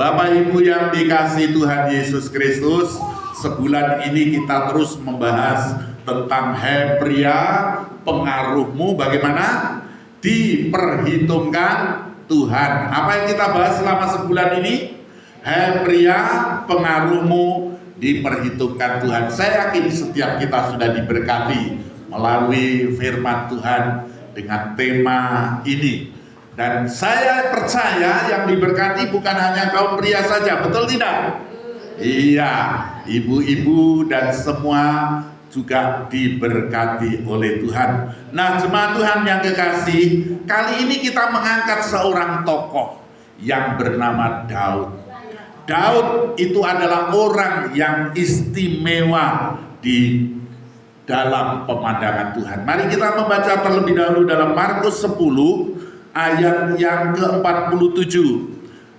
Bapak Ibu yang dikasihi Tuhan Yesus Kristus, sebulan ini kita terus membahas tentang Hai pria, pengaruhmu bagaimana diperhitungkan Tuhan. Apa yang kita bahas selama sebulan ini? Hai pria, pengaruhmu diperhitungkan Tuhan. Saya yakin setiap kita sudah diberkati melalui firman Tuhan dengan tema ini. Dan saya percaya yang diberkati bukan hanya kaum pria saja, betul tidak? Iya, ibu-ibu dan semua juga diberkati oleh Tuhan. Nah, jemaat Tuhan yang kekasih, kali ini kita mengangkat seorang tokoh yang bernama Daud. Daud itu adalah orang yang istimewa di dalam pemandangan Tuhan. Mari kita membaca terlebih dahulu dalam Markus 10 ayat yang ke-47.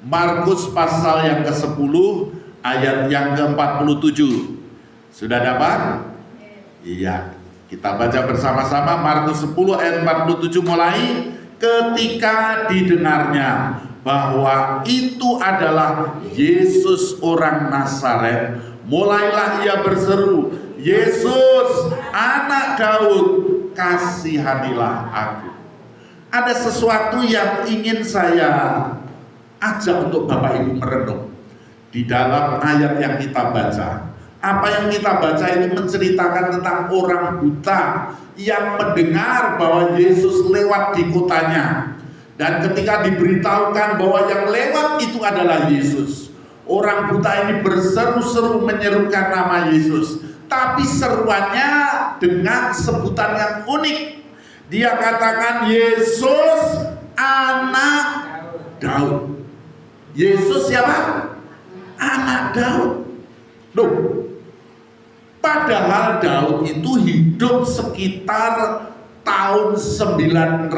Markus pasal yang ke-10 ayat yang ke-47. Sudah dapat? Iya, kita baca bersama-sama Markus 10 ayat 47 mulai. Ketika didengarnya bahwa itu adalah Yesus orang Nazaret, mulailah ia berseru, Yesus anak Daud, kasihanilah aku. Ada sesuatu yang ingin saya ajak untuk Bapak Ibu merenung di dalam ayat yang kita baca. Apa yang kita baca ini menceritakan tentang orang buta yang mendengar bahwa Yesus lewat di kotanya. Dan ketika diberitahukan bahwa yang lewat itu adalah Yesus, orang buta ini berseru-seru menyerukan nama Yesus. Tapi seruannya dengan sebutan yang unik. Dia katakan Yesus anak Daud. Yesus siapa? Anak Daud. Loh, padahal Daud itu hidup sekitar tahun 900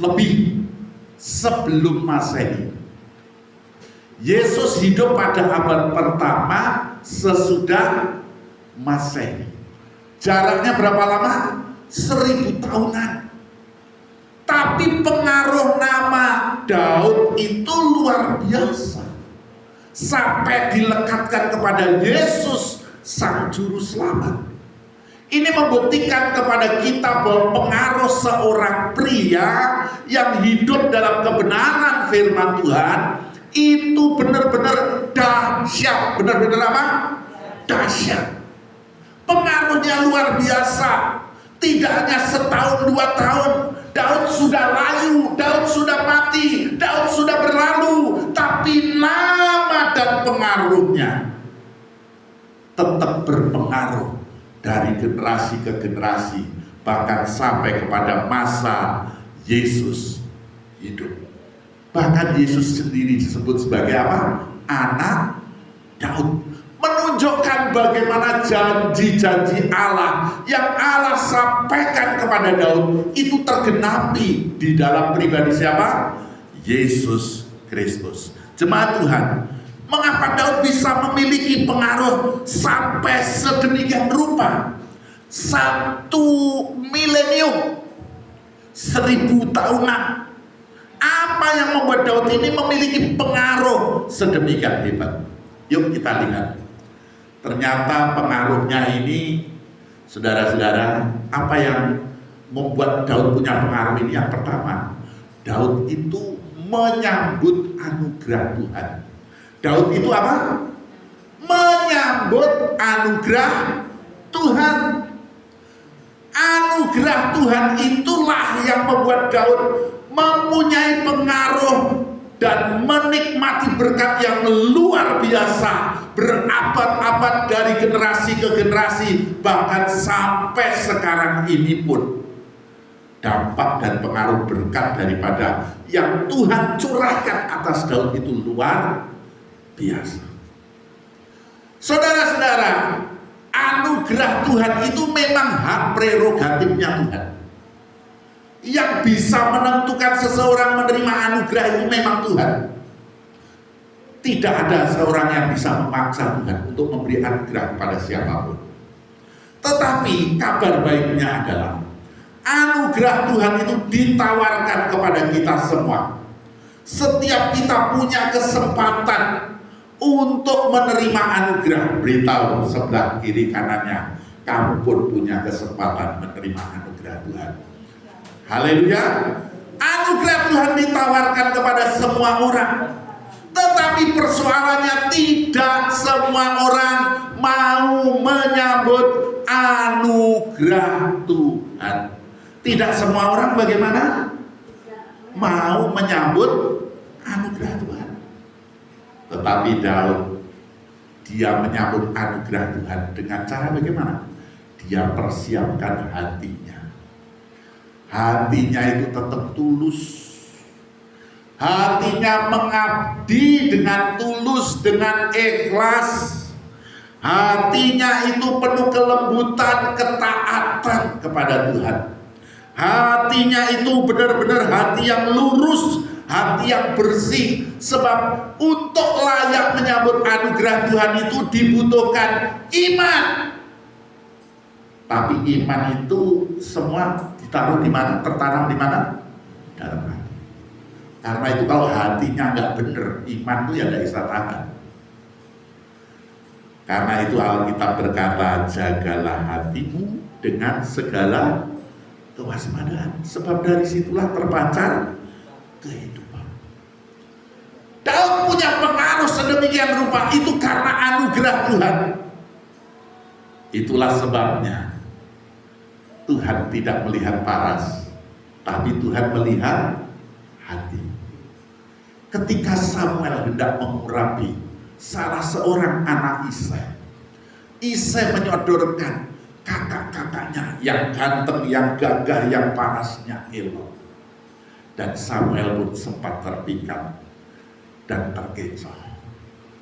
lebih sebelum Masehi. Yesus hidup pada abad pertama sesudah Masehi. Jaraknya berapa lama? 1000 tahunan. Tapi pengaruh nama Daud itu luar biasa, sampai dilekatkan kepada Yesus sang juru selamat. Ini membuktikan kepada kita bahwa pengaruh seorang pria yang hidup dalam kebenaran firman Tuhan itu benar-benar dahsyat. Benar-benar apa? Dahsyat. Pengaruhnya luar biasa. Tidak hanya setahun 2 tahun, Daud sudah layu, Daud sudah mati, Daud sudah berlalu, tapi nama dan pengaruhnya tetap berpengaruh dari generasi ke generasi, bahkan sampai kepada masa Yesus hidup. Bahkan Yesus sendiri disebut sebagai apa? Anak Daud. Menunjukkan bagaimana janji-janji Allah yang Allah sampaikan kepada Daud itu tergenapi di dalam pribadi siapa? Yesus Kristus. Jemaat Tuhan, mengapa Daud bisa memiliki pengaruh sampai sedemikian rupa? 1 milenium, 1000 tahunan. Apa yang membuat Daud ini memiliki pengaruh sedemikian hebat? Yuk kita lihat. Ternyata pengaruhnya ini, saudara-saudara, apa yang membuat Daud punya pengaruh ini? Yang pertama, Daud itu menyambut anugerah Tuhan. Daud itu apa? Menyambut anugerah Tuhan. Anugerah Tuhan itulah yang membuat Daud mempunyai pengaruh dan menikmati berkat yang luar biasa, berabad-abad dari generasi ke generasi, bahkan sampai sekarang ini pun dampak dan pengaruh berkat daripada yang Tuhan curahkan atas Daud itu luar biasa. Saudara-saudara, anugerah Tuhan itu memang hak prerogatifnya Tuhan. Yang bisa menentukan seseorang menerima anugerah itu memang Tuhan. Tidak ada seorang yang bisa memaksa Tuhan untuk memberi anugerah kepada siapapun. Tetapi kabar baiknya adalah anugerah Tuhan itu ditawarkan kepada kita semua. Setiap kita punya kesempatan untuk menerima anugerah. Beritahu sebelah kiri kanannya, kamu pun punya kesempatan menerima anugerah Tuhan. Haleluya. Anugerah Tuhan ditawarkan kepada semua orang. Tetapi persoalannya tidak semua orang mau menyambut anugerah Tuhan. Tidak semua orang bagaimana? Mau menyambut anugerah Tuhan. Tetapi Daud, dia menyambut anugerah Tuhan dengan cara bagaimana? Dia persiapkan hatinya. Hatinya itu tetap tulus. Hatinya mengabdi dengan tulus, dengan ikhlas. Hatinya itu penuh kelembutan, ketaatan kepada Tuhan. Hatinya itu benar-benar hati yang lurus, hati yang bersih. Sebab untuk layak menyambut anugerah Tuhan itu dibutuhkan iman. Tapi iman itu semua ditaruh di mana? Tertanam di mana? Dalam hati. Karena itu kalau hatinya nggak benar, iman itu ya nggak bisa tahan. Karena itu Alkitab berkata, jagalah hatimu dengan segala kewaspadaan, sebab dari situlah terpancar kehidupan. Daud punya pengaruh sedemikian rupa itu karena anugerah Tuhan. Itulah sebabnya Tuhan tidak melihat paras, tapi Tuhan melihat hati. Ketika Samuel hendak mengurapi salah seorang anak Isai menyodorkan kakak-kakaknya yang ganteng, yang gagah, yang parasnya elok. Dan Samuel pun sempat terpikat dan terkecoh.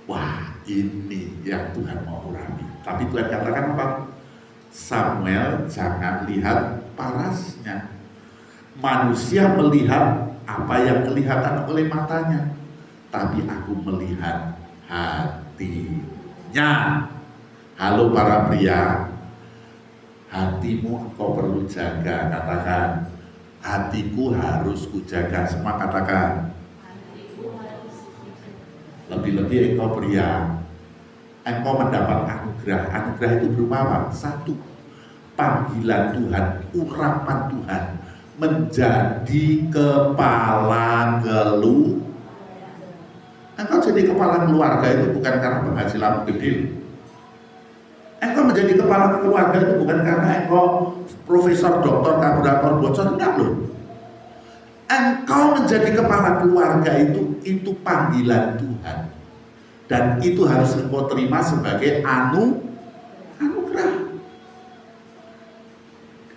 Wah, ini yang Tuhan mau urapi. Tapi Tuhan katakan apa? Samuel, jangan lihat parasnya. Manusia melihat apa yang kelihatan oleh matanya, tapi aku melihat hatinya. Halo para pria, hatimu engkau perlu jaga. Katakan, hatiku harus kujaga. Semua katakan. Lebih-lebih engkau pria, engkau mendapat anugerah. Anugerah itu berupa apa? Satu, panggilan Tuhan, urapan Tuhan menjadi kepala keluarga. Engkau jadi kepala keluarga itu bukan karena penghasilan gede. Engkau menjadi kepala keluarga itu bukan karena engkau profesor, doktor, karburator, bocor, enggak loh. Engkau menjadi kepala keluarga itu panggilan Tuhan. Dan itu harus engkau terima sebagai anugerah.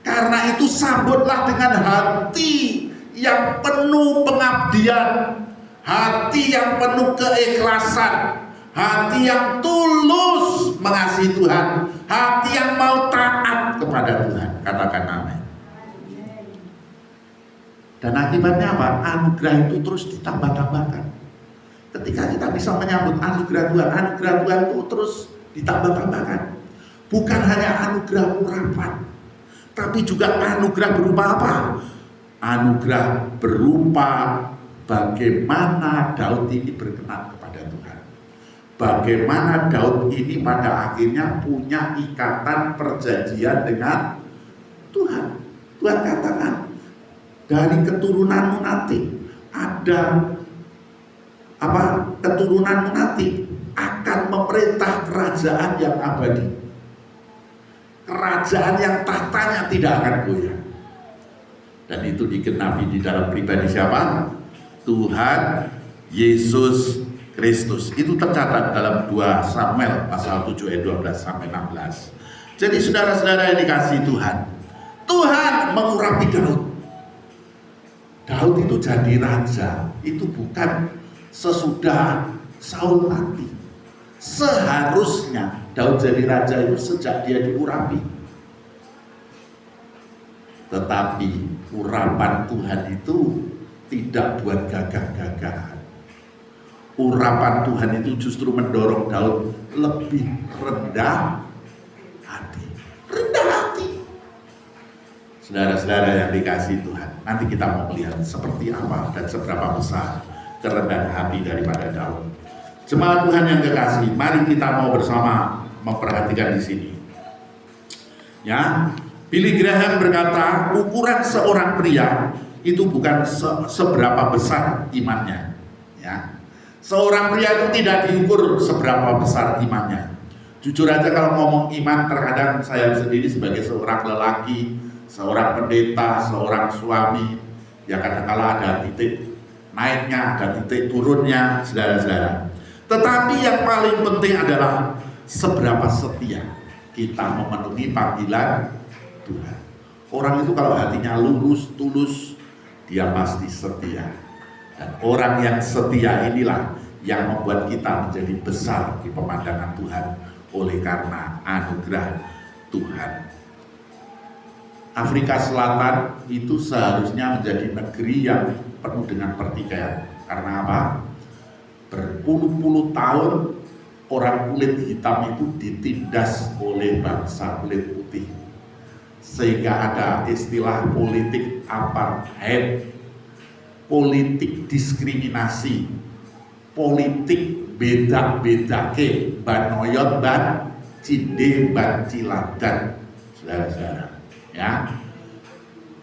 Karena itu sambutlah dengan hati yang penuh pengabdian, hati yang penuh keikhlasan, hati yang tulus mengasihi Tuhan, hati yang mau taat kepada Tuhan. Katakan amin. Dan akibatnya apa? Anugerah itu terus ditambah-tambahkan. Ketika kita bisa menyambut anugerah Tuhan itu terus ditambah-tambahkan. Bukan hanya anugerah urapan, tapi juga anugerah berupa apa? Anugerah berupa bagaimana Daud ini berkenan kepada Tuhan. Bagaimana Daud ini pada akhirnya punya ikatan perjanjian dengan Tuhan. Tuhan katakan, dari keturunanmu nanti ada keturunanmu nanti akan memerintah kerajaan yang abadi. Kerajaan yang tahtanya tidak akan goyah. Dan itu digenapi di dalam pribadi siapa? Tuhan Yesus Kristus. Itu tercatat dalam 2 Samuel pasal 7 ayat 12 sampai 16. Jadi saudara-saudara yang dikasihi Tuhan, Tuhan mengurapi Daud. Daud itu jadi raja, itu bukan sesudah Saul mati. Seharusnya Daud jadi raja itu sejak dia diurapi. Tetapi urapan Tuhan itu tidak buat gagah-gagahan. Urapan Tuhan itu justru mendorong Daud lebih rendah hati. Rendah hati. Saudara-saudara yang dikasihi Tuhan, nanti kita mau melihat seperti apa dan seberapa besar kerendahan hati daripada Daud. Jemaat Tuhan yang kekasih, mari kita mau bersama memperhatikan di sini. Ya, Billy Graham berkata, ukuran seorang pria itu bukan seberapa besar imannya. Ya, seorang pria itu tidak diukur seberapa besar imannya. Jujur aja kalau ngomong iman, terkadang saya sendiri sebagai seorang lelaki, seorang pendeta, seorang suami, ya kadang-kala ada titik naiknya, ada titik turunnya, saudara-saudara. Tetapi yang paling penting adalah seberapa setia kita memenuhi panggilan Tuhan. Orang itu kalau hatinya lurus, tulus, dia pasti setia. Dan orang yang setia inilah yang membuat kita menjadi besar di pemandangan Tuhan oleh karena anugerah Tuhan. Afrika Selatan itu seharusnya menjadi negeri yang penuh dengan pertikaian. Karena apa? Berpuluh-puluh tahun orang kulit hitam itu ditindas oleh bangsa kulit putih, sehingga ada istilah politik apartheid, politik diskriminasi, politik beda-beda ke banoyot ban cinde ban ciladan, saudara-saudara. Ya,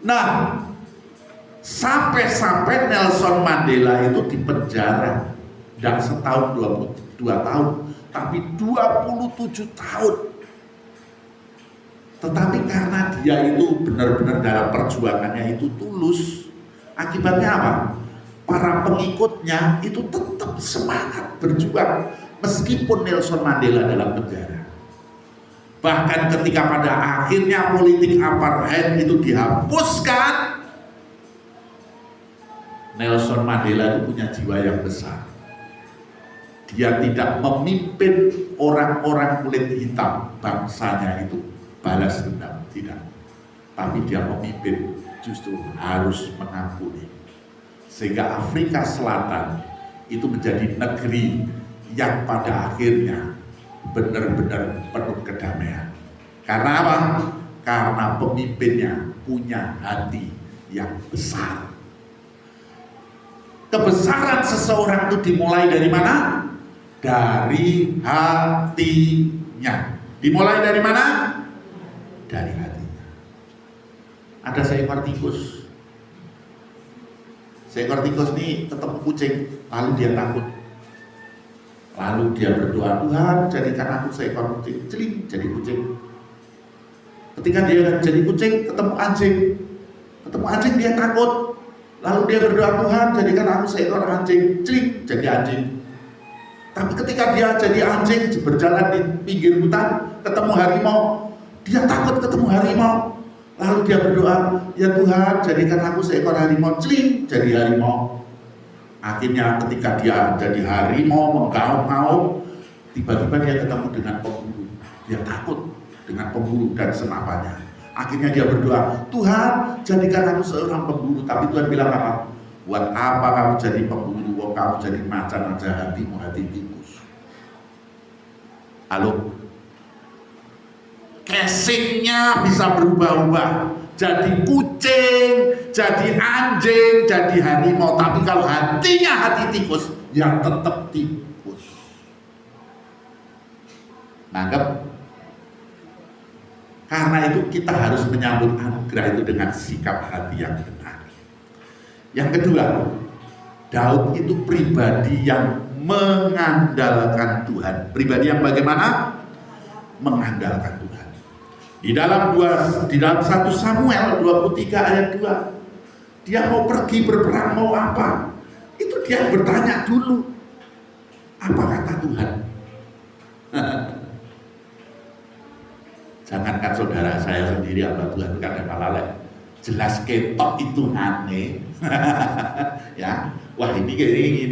nah sampai Nelson Mandela itu dipenjara. Dan setahun 22 tahun, tapi 27 tahun. Tetapi karena dia itu benar-benar dalam perjuangannya itu tulus, akibatnya apa? Para pengikutnya itu tetap semangat berjuang meskipun Nelson Mandela dalam penjara. Bahkan ketika pada akhirnya politik apartheid itu dihapuskan, Nelson Mandela itu punya jiwa yang besar. Dia tidak memimpin orang-orang kulit hitam bangsanya itu balas dendam, tidak. Tapi dia memimpin justru harus mengampuni. Sehingga Afrika Selatan itu menjadi negeri yang pada akhirnya benar-benar penuh kedamaian. Karena apa? Karena pemimpinnya punya hati yang besar. Kebesaran seseorang itu dimulai dari mana? Dari hatinya. Dimulai dari mana? Dari hatinya. Ada seekor tikus. Seekor tikus ini ketemu kucing, lalu dia takut. Lalu dia berdoa, Tuhan jadikan aku seekor kucing. Celing, jadi kucing. Ketika dia jadi kucing, ketemu anjing. Ketemu anjing dia takut. Lalu dia berdoa, Tuhan jadikan aku seekor anjing. Celing, jadi anjing. Tapi ketika dia jadi anjing, berjalan di pinggir hutan, ketemu harimau, dia takut ketemu harimau. Lalu dia berdoa, ya Tuhan jadikan aku seekor harimau. Celing, jadi harimau. Akhirnya ketika dia jadi harimau, mengaum-ngaum, tiba-tiba dia ketemu dengan pemburu. Dia takut dengan pemburu dan senapannya. Akhirnya dia berdoa, Tuhan jadikan aku seorang pemburu. Tapi Tuhan bilang apa? Buat apa kamu jadi pemburu? Kamu jadi macan aja, hatimu hati tikus. Halo? Casingnya bisa berubah-ubah. Jadi kucing, jadi anjing, jadi harimau. Tapi kalau hatinya hati tikus, ya tetap tikus. Nangkep? Karena itu kita harus menyambut anugerah itu dengan sikap hati yang benar. Yang kedua, Daud itu pribadi yang mengandalkan Tuhan. Pribadi yang bagaimana? Mengandalkan Tuhan. Di dalam 1 Samuel 23 ayat 2, dia mau pergi berperang, mau apa? Itu dia bertanya dulu, apa kata Tuhan? Jangankan saudara saya sendiri, apa Tuhan kadang-kadang jelas ketok itu aneh. Ya, wah ini gini.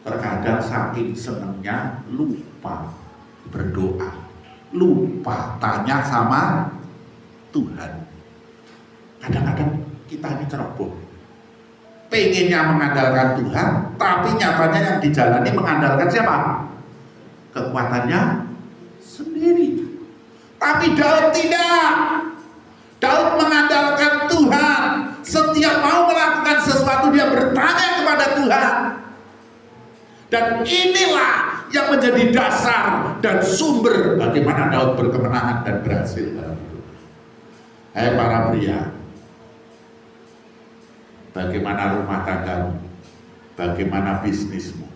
Terkadang saking senengnya lupa berdoa, lupa tanya sama Tuhan. Kadang-kadang kita ini ceroboh, pengennya mengandalkan Tuhan, tapi nyatanya yang dijalani mengandalkan siapa? Kekuatannya sendiri. Tapi Daud tidak. Daud mengandalkan Tuhan. sesuatu dia bertanya kepada Tuhan. Dan inilah yang menjadi dasar dan sumber bagaimana Daud berkemenangan dan berhasil dalam hidup. Hai para pria, bagaimana rumah tanggamu, bagaimana bisnismu,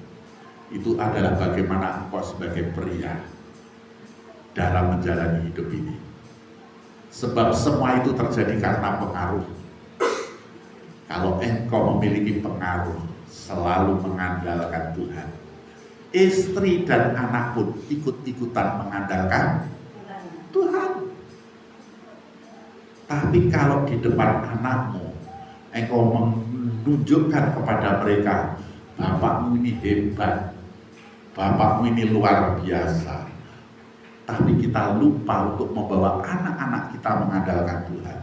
itu adalah bagaimana engkau sebagai pria dalam menjalani hidup ini. Sebab semua itu terjadi karena pengaruh. Kalau engkau memiliki pengaruh, selalu mengandalkan Tuhan. Istri dan anak pun ikut-ikutan mengandalkan Tuhan. Tapi kalau di depan anakmu, engkau menunjukkan kepada mereka, bapakmu ini hebat, bapakmu ini luar biasa. Tapi kita lupa untuk membawa anak-anak kita mengandalkan Tuhan.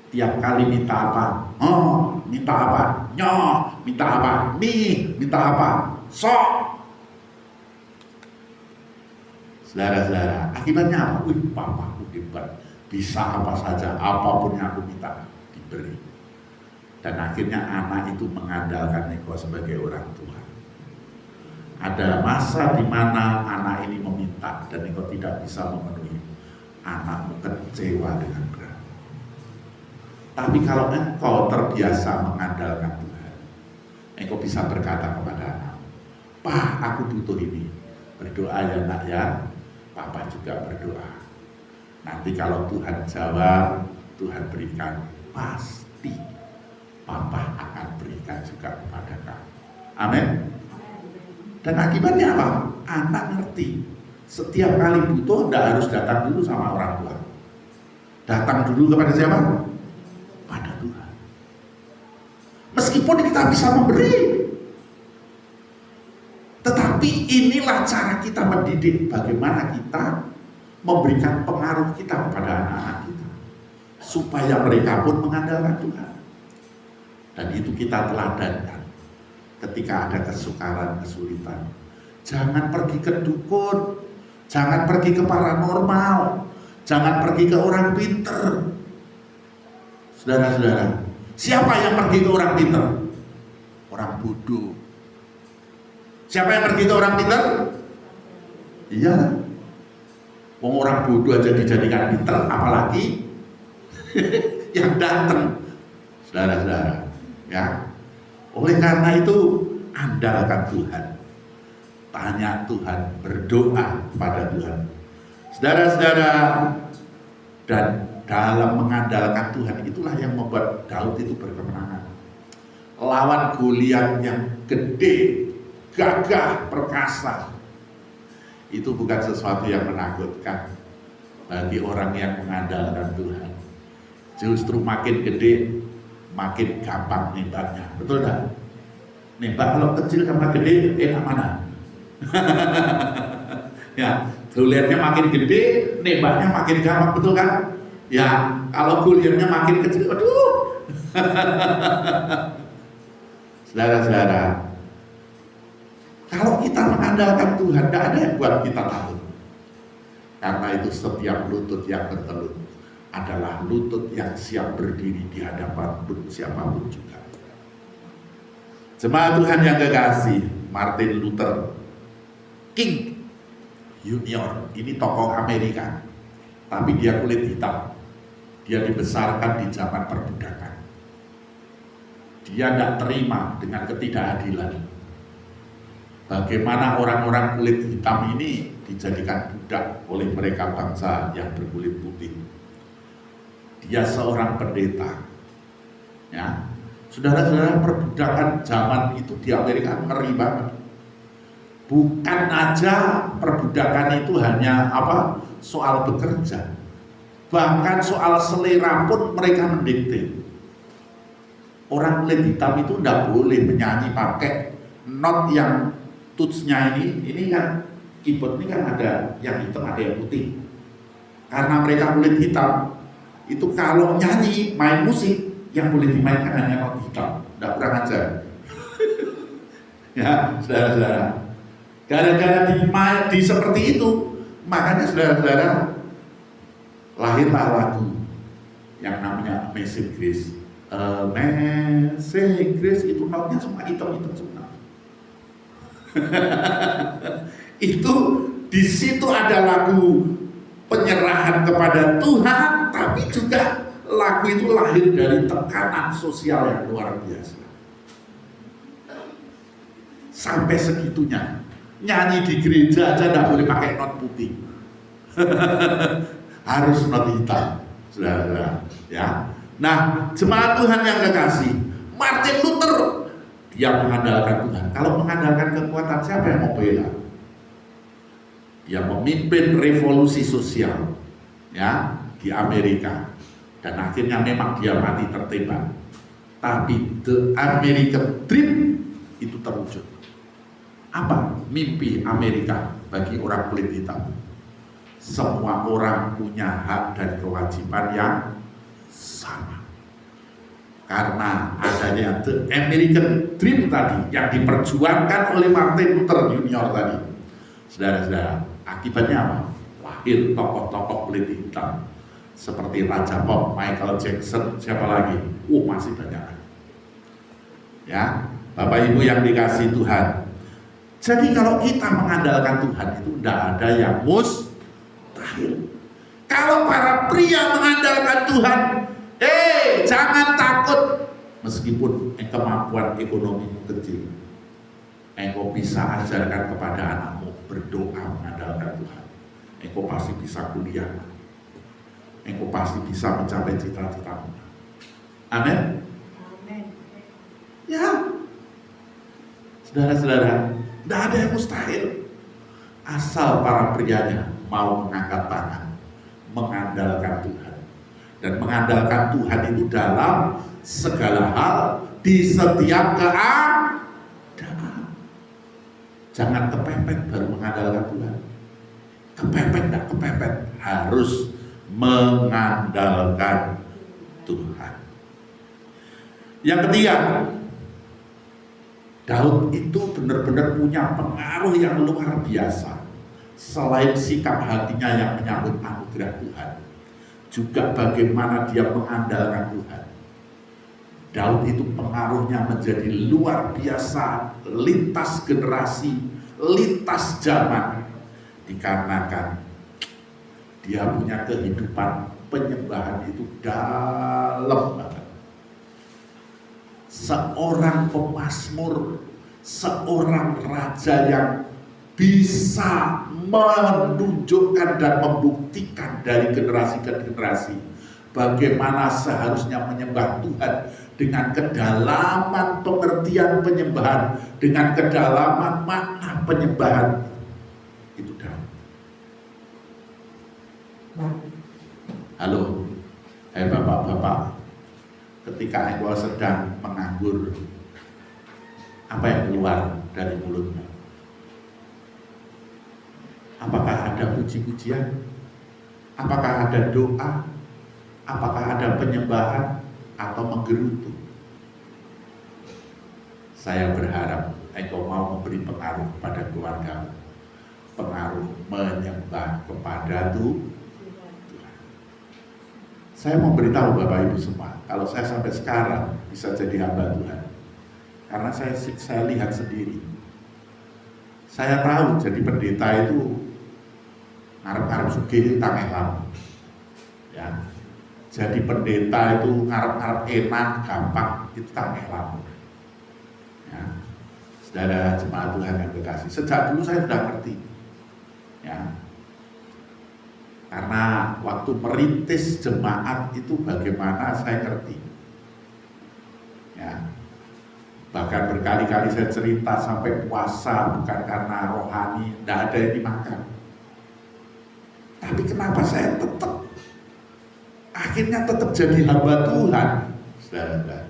Tiap kali minta apa? Oh, minta apa? Nyoh, minta apa? Nih, minta apa? Sok. Saudara-saudara, akibatnya apa? Wih, papaku hebat, bisa apa saja, apapun yang aku minta diberi. Dan akhirnya anak itu mengandalkan engkau sebagai orang tua. Ada masa di mana anak ini meminta dan engkau tidak bisa memenuhi, anakmu kecewa dengan berat. Tapi kalau engkau terbiasa mengandalkan Tuhan, engkau bisa berkata kepada anakmu, "Pak, aku butuh ini, berdoa ya nak ya." Papa juga berdoa. Nanti kalau Tuhan jawab, Tuhan berikan, pasti Papa akan berikan juga kepada kamu. Amin. Dan akibatnya apa? Anak ngerti. Setiap kali butuh, tidak harus datang dulu sama orang tua. Datang dulu kepada siapa? Pada Tuhan. Meskipun kita bisa memberi, tetapi inilah cara kita mendidik. Bagaimana kita memberikan pengaruh kita kepada anak-anak kita, supaya mereka pun mengandalkan Tuhan. Dan itu kita teladankan. Ketika ada kesukaran, kesulitan, jangan pergi ke dukun, jangan pergi ke paranormal, jangan pergi ke orang pinter. Saudara-saudara, siapa yang pergi ke orang pinter? Orang bodoh. Siapa yang pergi ke orang pinter? Iya. Orang bodoh aja dijadikan pinter, apalagi yang datang. Saudara-saudara, ya. Oleh karena itu, andalkan Tuhan, tanya Tuhan, berdoa pada Tuhan. Saudara-saudara, dan dalam mengandalkan Tuhan itulah yang membuat Daud itu berkemenangan. Lawan Goliat yang gede, gagah, perkasa, itu bukan sesuatu yang menakutkan bagi orang yang mengandalkan Tuhan. Justru makin gede, makin gampang nembaknya, betul tak? Nembak kalau kecil sama gede enak mana? Ya, Goliatnya makin gede, nembaknya makin gampang, betul kan? Ya, kalau Goliatnya makin kecil, aduh. Saudara-saudara, kalau kita mengandalkan Tuhan, tidak ada yang buat kita takut. Karena itu setiap lutut yang bertelut adalah lutut yang siap berdiri di hadapan siapapun juga. Jemaat Tuhan yang kekasih, Martin Luther King Junior, ini tokoh Amerika, tapi dia kulit hitam. Dia dibesarkan di zaman perbudakan. Dia tidak terima dengan ketidakadilan. Bagaimana orang-orang kulit hitam ini dijadikan budak oleh mereka bangsa yang berkulit putih. Dia seorang pendeta. Ya, saudara-saudara, perbudakan zaman itu di Amerika ngeri banget. Bukan aja perbudakan itu hanya soal bekerja, bahkan soal selera pun mereka mendikte. Orang kulit hitam itu tidak boleh menyanyi pakai not yang tutsnya ini kan keyboard ini kan ada yang hitam ada yang putih. Karena mereka kulit hitam, itu kalau nyanyi, main musik, yang boleh dimainkan hanya not hitam, tidak kurang ajar. Ya, saudara-saudara, gara-gara di seperti itu, makanya saudara-saudara, lahirlah lagu yang namanya Amazing Grace. Amazing Grace, itu notnya semua hitam-hitam semua. Itu di situ ada lagu penyerahan kepada Tuhan, tapi juga lagu itu lahir dari tekanan sosial yang luar biasa. Sampai segitunya, nyanyi di gereja aja tidak boleh pakai not putih. Harus not hitam, saudara-saudara. Ya. Nah, jemaat Tuhan yang kekasih, Martin Luther dia mengandalkan Tuhan. Kalau mengandalkan kekuatan, siapa yang mau bela? Dia memimpin revolusi sosial, ya, di Amerika, dan akhirnya memang dia mati tertembak. Tapi the American Dream itu terwujud. Apa mimpi Amerika bagi orang kulit hitam? Semua orang punya hak dan kewajiban yang sama. Karena adanya the American Dream tadi yang diperjuangkan oleh Martin Luther Junior tadi, saudara-saudara, akibatnya apa? Lahir tokoh-tokoh kulit hitam seperti Raja Pop, Michael Jackson, siapa lagi? Masih banyak. Ya, Bapak Ibu yang dikasihi Tuhan. Jadi kalau kita mengandalkan Tuhan itu tidak ada yang mustahil. Kalau para pria mengandalkan Tuhan, jangan takut. Meskipun kemampuan ekonomi kecil, engkau bisa ajarkan kepada anakmu berdoa mengandalkan Tuhan. Engkau pasti bisa kuliah. Engkau pasti bisa mencapai cita-citamu. Amin. Ya, saudara-saudara, tidak ada yang mustahil. Asal para prianya mau mengangkat tangan, mengandalkan Tuhan. Dan mengandalkan Tuhan itu dalam segala hal, di setiap keadaan. Jangan kepepet baru mengandalkan Tuhan. Kepepet, tidak kepepet, harus mengandalkan Tuhan. Yang ketiga, Daud itu benar-benar punya pengaruh yang luar biasa. Selain sikap hatinya yang menyambut anugerah Tuhan, juga bagaimana dia mengandalkan Tuhan. Daud itu pengaruhnya menjadi luar biasa, lintas generasi, lintas zaman, dikarenakan dia punya kehidupan penyembahan itu dalam banget. Seorang pemazmur, seorang raja yang bisa menunjukkan dan membuktikan dari generasi ke generasi bagaimana seharusnya menyembah Tuhan dengan kedalaman pengertian penyembahan, dengan kedalaman makna penyembahan. Itu Daud. Halo, hai bapak-bapak, ketika engkau sedang menganggur, apa yang keluar dari mulutmu? Apakah ada puji-pujian? Apakah ada doa? Apakah ada penyembahan atau menggerutu? Saya berharap engkau mau memberi pengaruh kepada keluarga, pengaruh menyembah kepada Tuhan. Saya mau beritahu Bapak Ibu semua, kalau saya sampai sekarang bisa jadi hamba Tuhan, karena saya lihat sendiri. Saya tahu jadi pendeta itu ngarep-ngarep sugih tangeh lama. Ya. Jadi pendeta itu ngarep-ngarep enak, gampang, itu tangeh lama. Ya. Saudara jemaat Tuhan yang kekasih, sejak dulu saya sudah ngerti. Ya. Karena waktu merintis jemaat itu bagaimana saya ngerti. Ya. Bahkan berkali-kali saya cerita sampai puasa bukan karena rohani, tidak ada yang dimakan. Tapi kenapa saya akhirnya tetap jadi hamba Tuhan, saudara-saudara?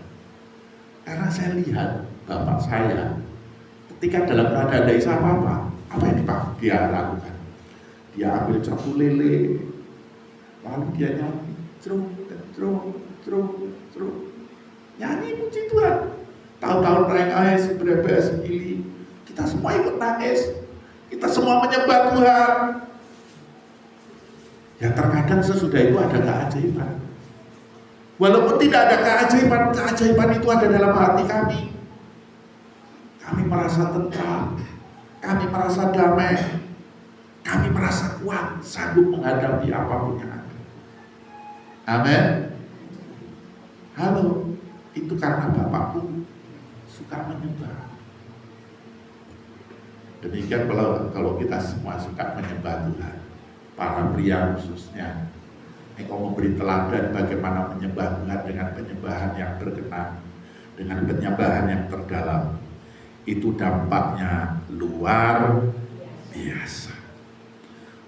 Karena saya lihat bapak saya ketika dalam keadaan tidak bisa apa yang dia lakukan? Dia ambil capu lele, lalu dia nyanyi, nyanyi puji Tuhan. Tahu-tahu nangis, berebes, milih. Kita semua ikut nangis, kita semua menyembah Tuhan. Ya terkadang sesudah itu ada keajaiban. Walaupun tidak ada keajaiban, keajaiban itu ada dalam hati kami. Kami merasa tentram, kami merasa damai, kami merasa kuat, sanggup menghadapi apapun yang ada. Amin. Halo, itu karena Bapakku suka menyembah. Demikian kalau kita semua suka menyembah Tuhan, para pria khususnya, engkau memberi teladan bagaimana menyembah Tuhan dengan penyembahan yang berkenan, dengan penyembahan yang terdalam. Itu dampaknya luar biasa.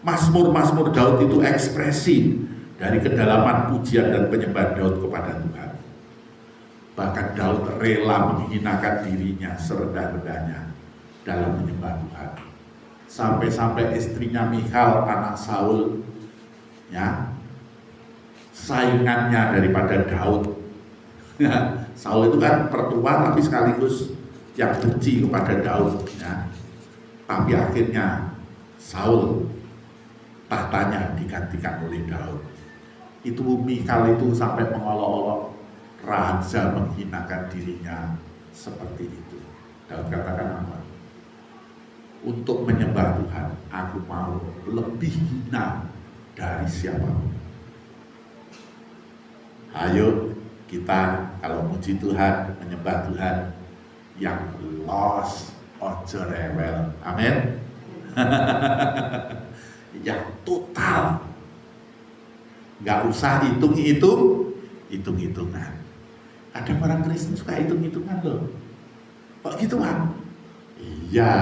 Mazmur-mazmur Daud itu ekspresi dari kedalaman pujian dan penyembahan Daud kepada Tuhan. Bahkan Daud rela menghinakan dirinya serendah-rendahnya dalam menyembah Tuhan. Sampai-sampai istrinya Michal, anak Saul, ya, saingannya daripada Daud. Saul itu kan pertua tapi sekaligus yang benci kepada Daud, ya. Tapi akhirnya Saul tahtanya digantikan oleh Daud. Itu Michal itu sampai mengolok-olok, raja menghinakan dirinya seperti itu. Daud katakan apa? Untuk menyembah Tuhan, aku mau lebih hina dari siapapun. Ayo kita kalau muji Tuhan, menyembah Tuhan, yang los ojo rewel. Amin. Yang total, nggak usah hitung-hitungan. Kadang orang Kristen suka hitung-hitungan loh. Kok gitu kan? Iya,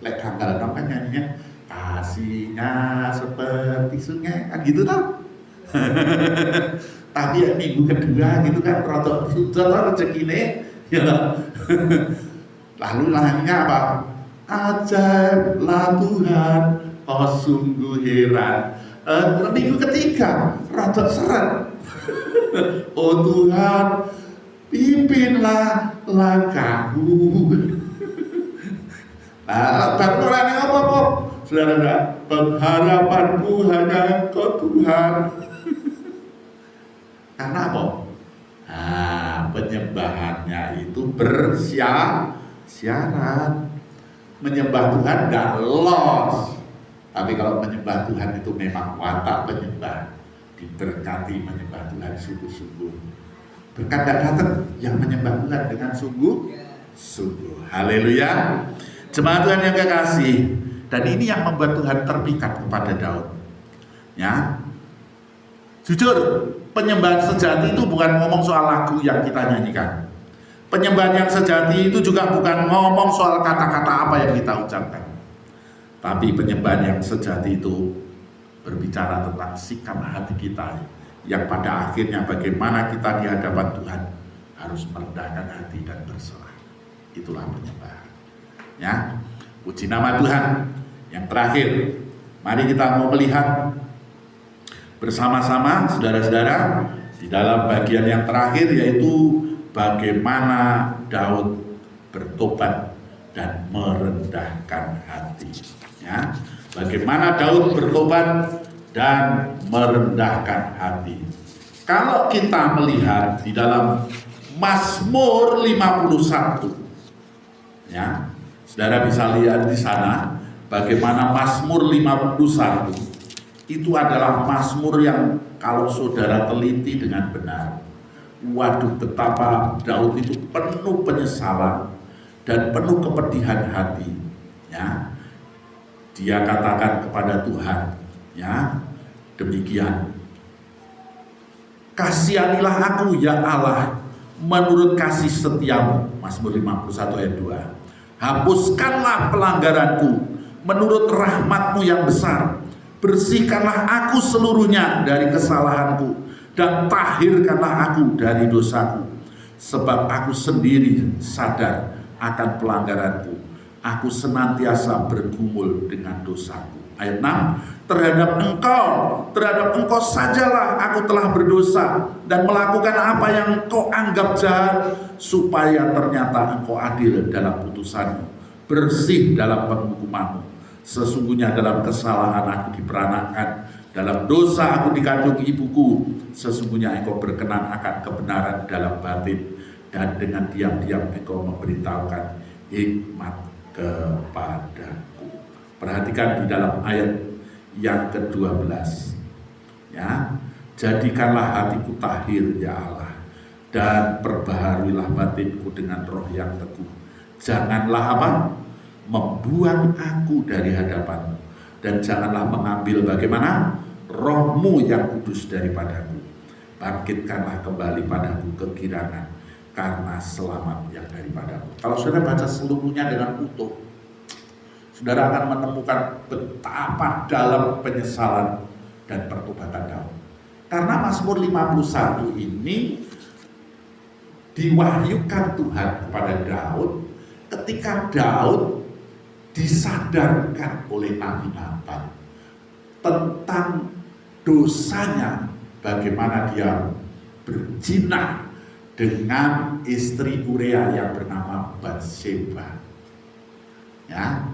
lek tanggal 6 kan nyanyinya kasihnya seperti sungai, kan gitu tau. Tapi ya minggu kedua gitu kan rotok sudah rezekine, ya. Lalu lainnya apa? Ajaiblah Tuhan, oh sungguh heran. Minggu ketiga rotok seret. Oh Tuhan, pimpinlah langkahku. Nah, baru orang yang apa? Saudara, pengharapanku hanya Engkau Tuhan. Karena apa? Nah, penyembahannya itu bersyarat. Menyembah Tuhan tidak los. Tapi kalau menyembah Tuhan itu memang watak penyembah, diberkati menyembah Tuhan sungguh-sungguh. Berkat datang yang menyembah Tuhan dengan sungguh-sungguh. Haleluya. Jemaat Tuhan yang kekasih, dan ini yang membuat Tuhan terpikat kepada Daud. Ya, jujur, penyembahan sejati itu bukan ngomong soal lagu yang kita nyanyikan. Penyembahan yang sejati itu juga bukan ngomong soal kata-kata apa yang kita ucapkan. Tapi penyembahan yang sejati itu berbicara tentang sikap hati kita, yang pada akhirnya bagaimana kita di hadapan Tuhan harus merendahkan hati dan berserah. Itulah penyembahan. Ya, puji nama Tuhan. Yang terakhir, mari kita mau melihat bersama-sama saudara-saudara di dalam bagian yang terakhir, yaitu bagaimana Daud bertobat dan merendahkan hati. Ya, bagaimana Daud bertobat dan merendahkan hati. Kalau kita melihat di dalam Mazmur 51, ya, saudara bisa lihat di sana bagaimana Mazmur 51 itu adalah Mazmur yang kalau saudara teliti dengan benar, waduh betapa Daud itu penuh penyesalan dan penuh kepedihan hati. Ya, dia katakan kepada Tuhan, ya, demikian, kasihanilah aku ya Allah menurut kasih setiamu. Mazmur 51 ayat 2. Hapuskanlah pelanggaranku menurut rahmatmu yang besar. Bersihkanlah aku seluruhnya dari kesalahanku, dan tahirkanlah aku dari dosaku. Sebab aku sendiri sadar akan pelanggaranku. Aku senantiasa bergumul dengan dosaku. Ayat 6. Terhadap engkau sajalah aku telah berdosa dan melakukan apa yang engkau anggap jahat, supaya ternyata engkau adil dalam putusanmu, bersih dalam penghukumanmu. Sesungguhnya dalam kesalahan aku diperanakan, Dalam dosa aku dikandung ibuku, sesungguhnya engkau berkenan akan kebenaran dalam batin, dan dengan diam-diam engkau memberitahukan hikmat kepadaku. Perhatikan di dalam ayat yang ke-12. Ya, jadikanlah hatiku tahir ya Allah, dan perbaharuilah batinku dengan roh yang teguh. Janganlah apa? Membuang aku dari hadapanmu, dan janganlah mengambil bagaimana? Rohmu yang kudus daripadaku. Bangkitkanlah kembali padaku kegirangan karena selamat yang daripadamu. Kalau saudara baca seluruhnya dengan utuh, saudara akan menemukan betapa dalam penyesalan dan pertobatan Daud. Karena Mazmur 51 ini diwahyukan Tuhan kepada Daud ketika Daud disadarkan oleh Nabi Natan tentang dosanya, bagaimana dia berzina dengan istri Uria yang bernama Batseba. Ya.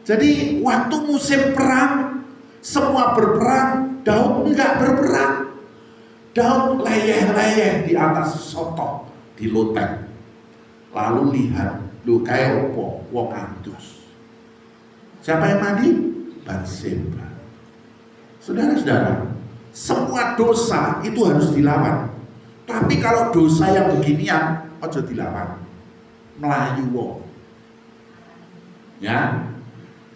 Jadi waktu musim perang, semua berperang, Daud enggak berperang. Daud leyeh-leyeh di atas sotok, di loteng. Lalu lihat, lu kayak opo, wong adus. Siapa yang mandi? Batseba. Saudara-saudara, semua dosa itu harus dilawan. Tapi kalau dosa yang beginian, ojo dilawan. Melayu wong. Ya.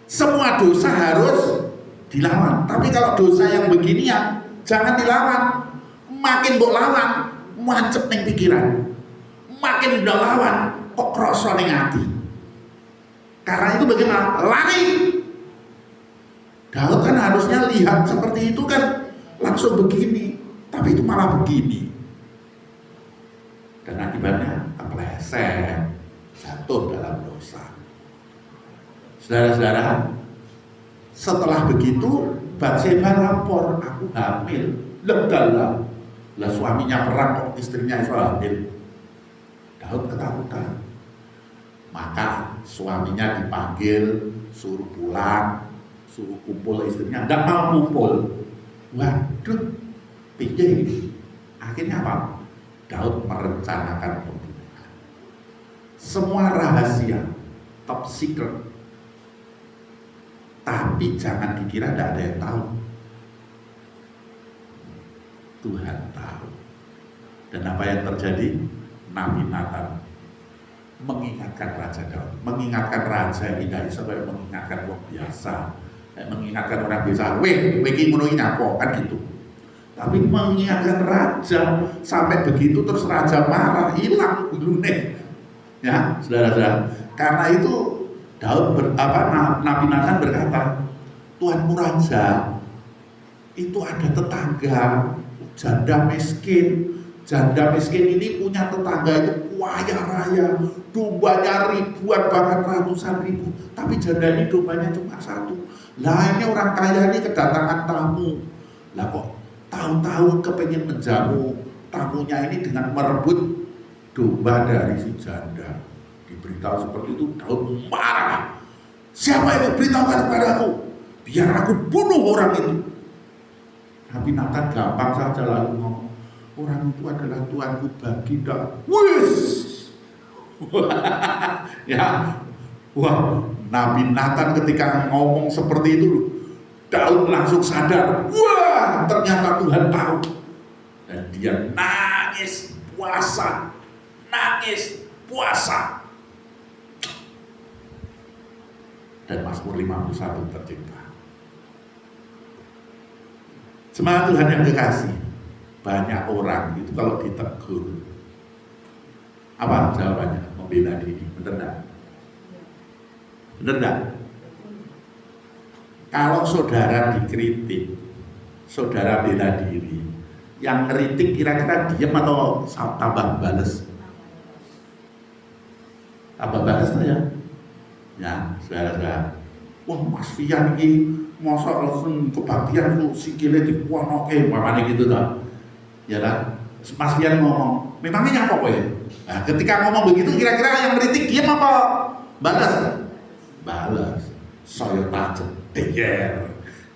Semua dosa harus dilawan. Tapi kalau dosa yang beginian, jangan dilawan. Makin mbok lawan, mancep ning pikiran. Makin mbok lawan, kok kroso ning ati. Karena itu bagaimana? Lari. Daud kan harusnya lihat seperti itu kan langsung begini, tapi itu malah begini. Dan akibatnya kepleset, jatuh dalam dosa. Saudara-saudara, setelah begitu Batseba lapor, aku hamil. Legalah, lah suaminya perang kok istrinya itu hamil. Daud ketakutan. Maka suaminya dipanggil, suruh pulang, suruh kumpul istrinya, nggak mau kumpul. Waduh, piye. Akhirnya apa? Daud merencanakan pembunuhan. Semua rahasia, top secret. Tapi jangan dikira tidak ada yang tahu. Tuhan tahu. Dan apa yang terjadi? Nabi Natan mengingatkan Raja Daud, mengingatkan Raja yang tidak bisa mengingatkan orang biasa, mengingatkan orang biasa, weh iki ngono iki apa kan gitu. Tapi mengingatkan raja sampai begitu terus raja marah, hilang gulune. Ya, saudara-saudara. Karena itu Nabi Natan berkata, Tuanku raja, itu ada tetangga janda miskin. Janda miskin ini punya tetangga itu kaya raya, dombanya ribuan bahkan ratusan ribu. Tapi janda ini dombanya cuma satu. Lah ini orang kaya ini kedatangan tamu. Lah kok tahu-tahu kepengen menjamu tamunya ini dengan merebut domba dari si janda. Diberitahu seperti itu, Daud marah. Siapa itu? Beritahukan kepadaku, biar aku bunuh orang itu. Nabi Natan gampang saja lalu ngomong, orang itu adalah Tuanku Baginda. Wis, ya, wah, Nabi Natan ketika ngomong seperti itu, Daud langsung sadar, wah, ternyata Tuhan tahu. Dan dia nangis puasa. Dan Mazmur 51 tercipta. Semangat Tuhan yang kekasih, banyak orang itu kalau ditegur, apa jawabannya? Membela diri, bener enggak? Bener enggak? Kalau saudara dikritik, saudara bela diri, yang ngeritik kira-kira diam atau tambah bales? Tambah bales ya? Ya, saudara-saudara. Wah, Mas Fian ini masa langsung kebaktian tuh sikile dikuanoke, mamane gitu tak? Ya kan? Mas Fian ngomong, memangnya apa kok ya? Nah, ketika ngomong begitu, kira-kira yang ngeritik diam apa balas? Balas. Saya tajem, deyer.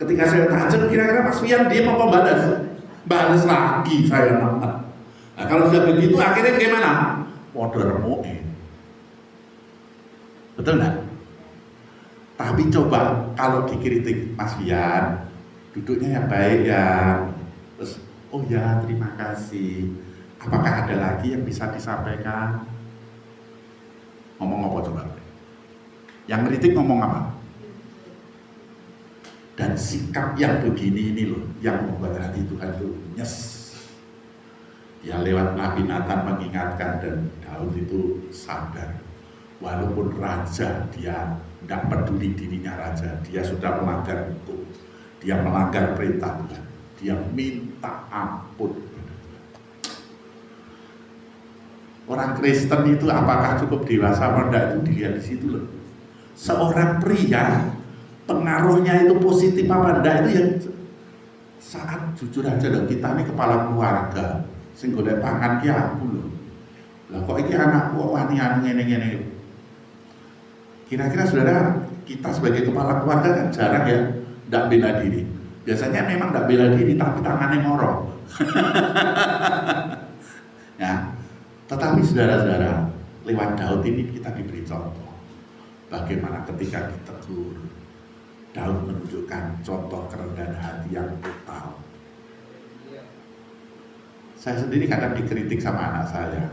Ketika saya tajam, kira-kira Mas Fian dia mau balas? Balas lagi saya nonton. Nah, kalau sudah begitu akhirnya gimana? Modern mu'in. Betul nggak? Tapi coba kalau dikritik Mas Fian, duduknya yang baik ya. Terus, oh ya terima kasih. Apakah ada lagi yang bisa disampaikan? Ngomong apa coba? Yang kritik ngomong apa? Dan sikap yang begini ini loh yang membuat hati Tuhan itu nyes. Ya lewat Nabi Nathan mengingatkan dan Daud itu sadar, walaupun raja dia tidak peduli dirinya raja, dia sudah melanggar hukum, dia melanggar perintah Tuhan, dia minta ampun. Orang Kristen itu apakah cukup dewasa atau tidak itu dilihat di situ loh. Seorang pria pengaruhnya itu positif apa enggak itu yang saat jujur aja loh, kita ini kepala keluarga sing golek pangan ki aku lho. Lah kok iki anakku wani-wani ngene-ngene. Kira-kira saudara, kita sebagai kepala keluarga kan jarang ya ndak bela diri. Biasanya memang ndak bela diri tapi tangannya ngorok. Ya. Tetapi saudara-saudara, lewat Daud ini kita diberi contoh bagaimana ketika ditegur, Daud menunjukkan contoh kerendahan hati yang total. Saya sendiri kadang dikritik sama anak saya,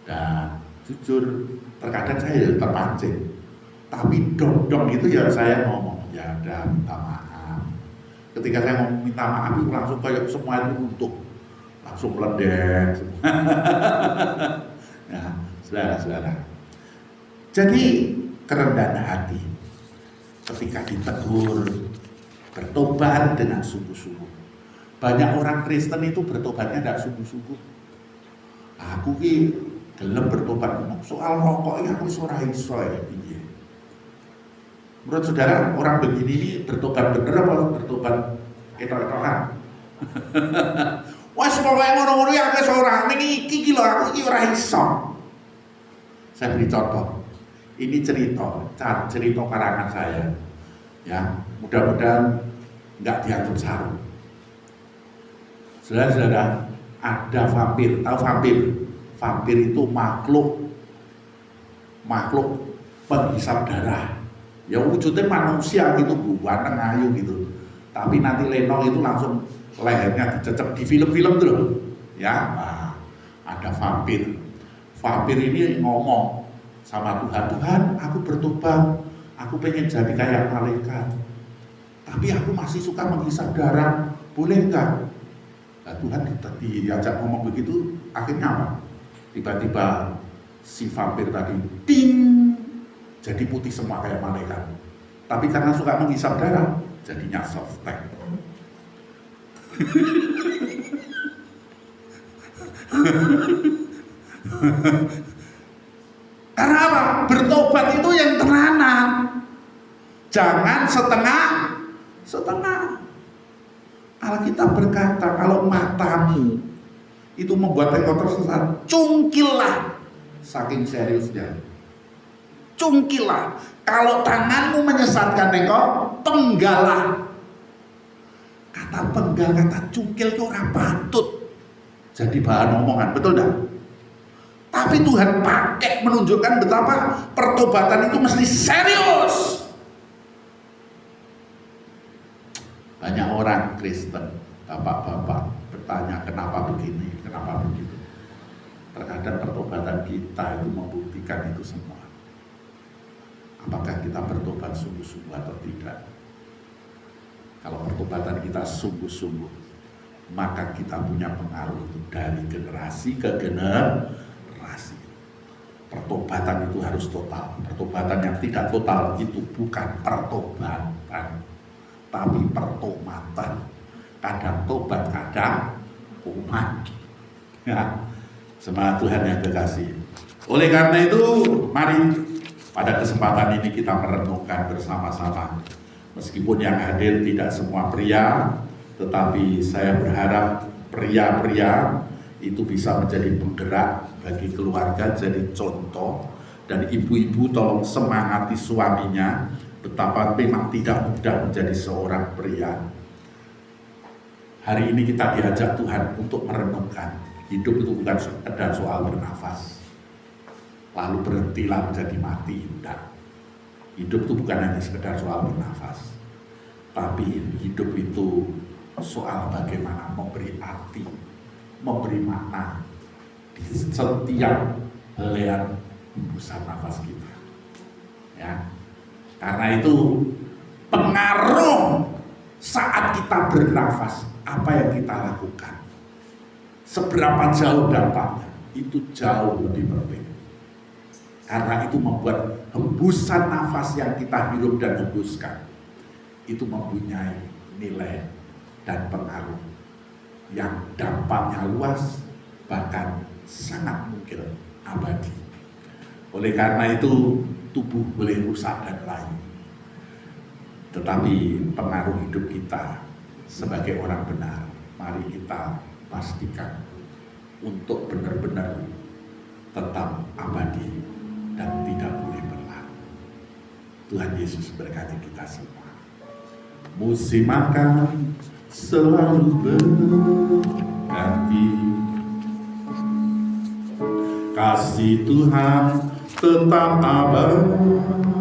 dan jujur terkadang saya terpancing. Tapi dong itu ya saya ngomong, ya udah minta maaf. Ketika saya ngomong minta maaf itu langsung kayak semua itu runtuh, langsung meledak. Nah, saudara-saudara. Jadi kerendahan hati ketika ditegur, bertobat dengan sungguh-sungguh. Banyak orang Kristen itu bertobatnya tidak sungguh-sungguh. Aku ki gelem bertobat soal rokok ini aku ora iso ya piye. Menurut saudara orang begini ini bertobat bener apa bertobat etok-etokan? Wes pokoke ngono-ngono ya wis ora ning iki lho aku iki ora iso. Saya beri contoh. Ini cerita karangan saya. Ya, mudah-mudahan enggak dianggap saru. Saudara-saudara, ada vampir. Tahu vampir? Vampir itu makhluk penghisap darah. Ya wujudnya manusia gitu, buatan ayu gitu. Tapi nanti lenong itu langsung lehernya dicecep di film-film tuh loh. Ya, nah, ada vampir. Vampir ini ngomong sama Tuhan, Tuhan, aku bertobat, aku pengen jadi kayak malaikat. Tapi aku masih suka menghisap darah, boleh enggak? Nah, Tuhan diajak ngomong begitu, akhirnya apa? Tiba-tiba si vampir tadi, ting, jadi putih semua kayak malaikat. Tapi karena suka menghisap darah, jadinya softtek. Karena apa? Bertobat itu yang tenanan, jangan setengah. Alkitab berkata kalau matamu itu membuat engkau tersesat, cungkillah. Saking seriusnya, cungkillah. Kalau tanganmu menyesatkan engkau, penggalah. Kata penggal, kata cungkil itu orang patut jadi bahan omongan, betul enggak? Tapi Tuhan pakai menunjukkan betapa pertobatan itu mesti serius. Banyak orang Kristen, bapak-bapak bertanya kenapa begini, kenapa begitu. Terkadang pertobatan kita itu membuktikan itu semua. Apakah kita bertobat sungguh-sungguh atau tidak? Kalau pertobatan kita sungguh-sungguh, maka kita punya pengaruh itu dari generasi ke generasi. Pertobatan itu harus total. Pertobatan yang tidak total itu bukan pertobatan, tapi pertomatan. Kadang tobat, kadang umat. Ya, semangat Tuhan yang kekasih. Oleh karena itu, mari pada kesempatan ini kita merenungkan bersama-sama. Meskipun yang hadir tidak semua pria, tetapi saya berharap pria-pria itu bisa menjadi penggerak bagi keluarga, jadi contoh. Dan ibu-ibu tolong semangati suaminya betapa memang tidak mudah menjadi seorang pria. Hari ini kita diajak Tuhan untuk merenungkan hidup itu bukan sekedar soal bernafas lalu berhentilah menjadi mati. Tidak. Hidup itu bukan hanya sekedar soal bernafas, tapi hidup itu soal bagaimana memberi arti, memberi makna di setiap helean hembusan nafas kita. Ya, karena itu pengaruh saat kita bernafas, apa yang kita lakukan, seberapa jauh dampaknya, itu jauh lebih penting. Karena itu membuat hembusan nafas yang kita hirup dan hembuskan itu mempunyai nilai dan pengaruh yang dampaknya luas, bahkan sangat mungkin abadi. Oleh karena itu tubuh boleh rusak dan layu, tetapi pengaruh hidup kita sebagai orang benar, mari kita pastikan untuk benar-benar tetap abadi dan tidak boleh berlalu. Tuhan Yesus berkati kita semua. Musim makan selalu berganti, kasih Tuhan tetap abadi.